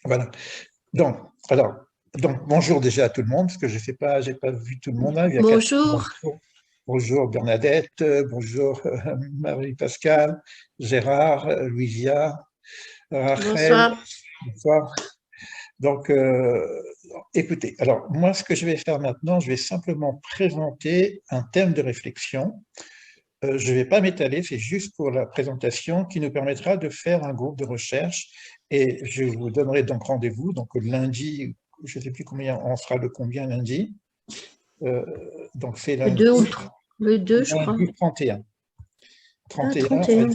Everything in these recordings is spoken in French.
Voilà. Donc, alors, donc, bonjour déjà à tout le monde, parce que je sais pas, j'ai pas vu tout le monde là. Il y a Catherine, Bonjour, bonjour. Bonjour Bernadette, bonjour Marie-Pascale, Gérard, Louisia, Rachel, bonsoir. bonsoir. Donc, écoutez, alors moi, ce que je vais faire maintenant, je vais simplement présenter un thème de réflexion. Je ne vais pas m'étaler, c'est juste pour la présentation qui nous permettra de faire un groupe de recherche et je vous donnerai donc rendez-vous, donc lundi, je ne sais plus combien, on sera le combien lundi, euh, donc c'est Le lundi, 2 ou le 3. Le 2, je crois. lundi 31, Ah, 31 31.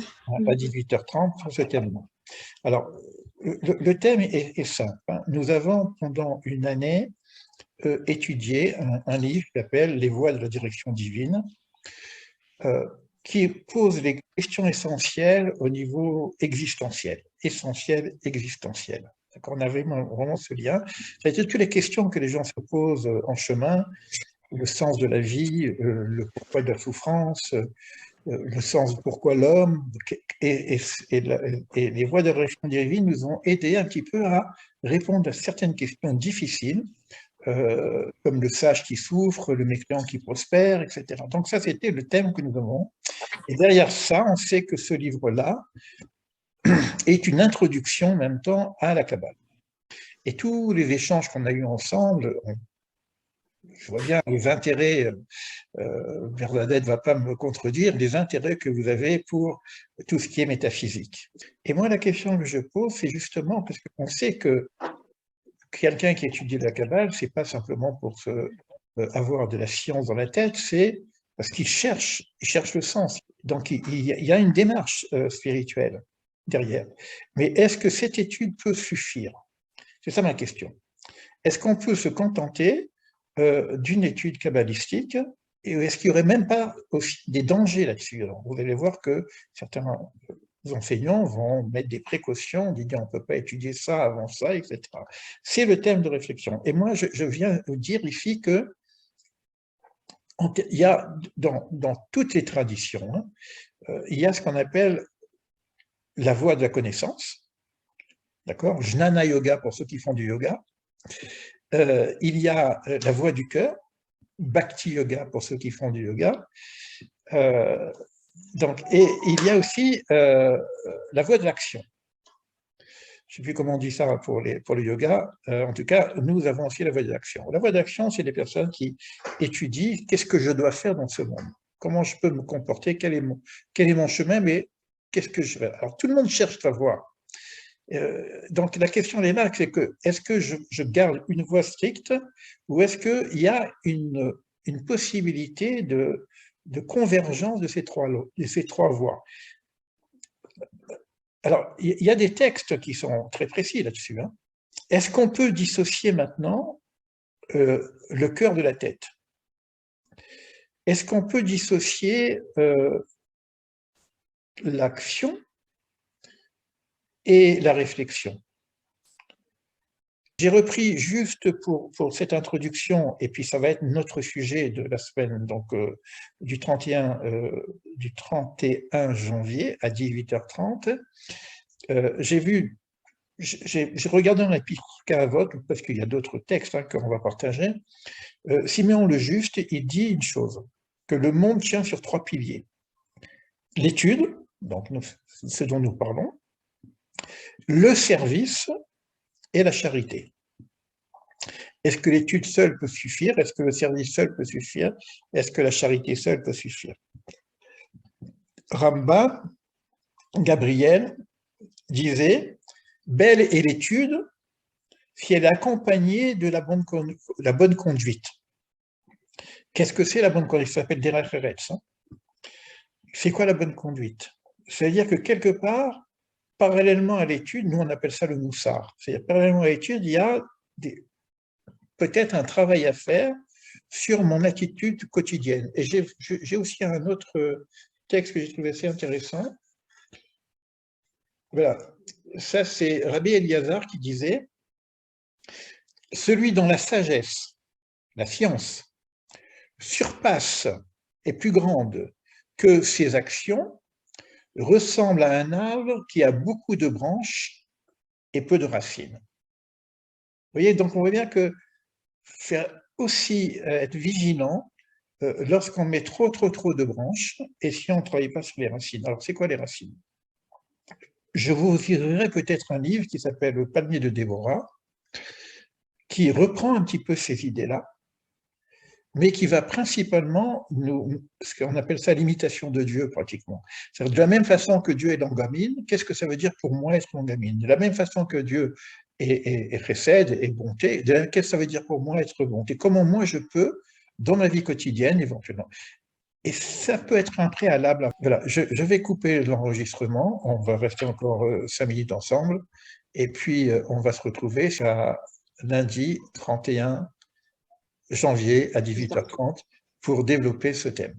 à 18h30 pour ce thème. Alors, le thème est simple, hein. Nous avons pendant une année étudié un livre qui s'appelle Les voies de la direction divine, euh, qui pose les questions essentielles au niveau existentiel, essentiel, existentiel. On avait vraiment ce lien. C'est-à-dire toutes les questions que les gens se posent en chemin, le sens de la vie, le pourquoi de la souffrance, le sens de pourquoi l'homme, et les voies de réflexion divine nous ont aidé un petit peu à répondre à certaines questions difficiles, comme le sage qui souffre, le mécréant qui prospère, etc. Donc ça, c'était le thème que nous avons. Et derrière ça, on sait que ce livre-là est une introduction en même temps à la Kabbale. Et tous les échanges qu'on a eus ensemble, je vois bien les intérêts, Bernadette ne va pas me contredire, les intérêts que vous avez pour tout ce qui est métaphysique. Et moi, la question que je pose, c'est justement parce qu'on sait que quelqu'un qui étudie la Kabbale, c'est pas simplement pour avoir de la science dans la tête, c'est parce il cherche le sens. Donc, il y a une démarche spirituelle derrière. Mais est-ce que cette étude peut suffire? C'est ça ma question. Est-ce qu'on peut se contenter d'une étude kabbalistique et est-ce qu'il n'y aurait même pas aussi des dangers là-dessus? Vous allez voir que certains enseignants vont mettre des précautions, disant on ne peut pas étudier ça avant ça, etc. C'est le thème de réflexion. Et moi, je viens vous dire ici que il y a dans toutes les traditions, hein, il y a ce qu'on appelle la voie de la connaissance, d'accord? Jnana Yoga pour ceux qui font du yoga. Il y a la voie du cœur, Bhakti Yoga pour ceux qui font du yoga. Euh, donc, et il y a aussi la voie de l'action. Je ne sais plus comment on dit ça pour le yoga. En tout cas, nous avons aussi la voie de l'action. La voie d'action, c'est des personnes qui étudient qu'est-ce que je dois faire dans ce monde, comment je peux me comporter, quel est mon chemin, mais qu'est-ce que je fais. Alors, tout le monde cherche sa voie. Donc, la question est là, c'est que est-ce que je garde une voie stricte ou est-ce qu'il y a une possibilité de convergence de ces trois voies? Alors, il y a des textes qui sont très précis là-dessus, hein. Est-ce qu'on peut dissocier maintenant le cœur de la tête? Est-ce qu'on peut dissocier l'action et la réflexion? J'ai repris juste pour cette introduction, et puis ça va être notre sujet de la semaine, donc du 31 janvier à 18h30. J'ai regardé dans la Picca à vote, parce qu'il y a d'autres textes hein, qu'on va partager. Siméon le Juste, il dit une chose, que le monde tient sur trois piliers. L'étude, donc ce dont nous parlons, le service et la charité. Est-ce que l'étude seule peut suffire? Est-ce que le service seul peut suffire? Est-ce que la charité seule peut suffire? Ramba, Gabriel, disait « Belle est l'étude si elle est accompagnée de la bonne conduite. » Qu'est-ce que c'est la bonne conduite? Ça s'appelle Derech Eretz. C'est quoi la bonne conduite? C'est-à-dire que quelque part, parallèlement à l'étude, nous on appelle ça le moussard. C'est-à-dire parallèlement à l'étude, il y a peut-être un travail à faire sur mon attitude quotidienne. Et j'ai aussi un autre texte que j'ai trouvé assez intéressant. Voilà, ça c'est Rabbi Eliezer qui disait « Celui dont la sagesse, la science, surpasse, est plus grande que ses actions, ressemble à un arbre qui a beaucoup de branches et peu de racines. » voyez, donc on voit bien que faire aussi être vigilant lorsqu'on met trop de branches et si on ne travaille pas sur les racines. Alors, c'est quoi les racines? Je vous ouvrirai peut-être un livre qui s'appelle Le palmier de Déborah, qui reprend un petit peu ces idées-là, mais qui va principalement ce qu'on appelle ça l'imitation de Dieu pratiquement. C'est-à-dire de la même façon que Dieu est longamine, qu'est-ce que ça veut dire pour moi être longamine? De la même façon que Dieu est chesed, est bonté, qu'est-ce que ça veut dire pour moi être bonté? Comment moi je peux, dans ma vie quotidienne éventuellement. Et ça peut être un préalable. Voilà, je vais couper l'enregistrement, on va rester encore 5 minutes ensemble, et puis on va se retrouver à lundi 31 janvier à 18h30 pour développer ce thème.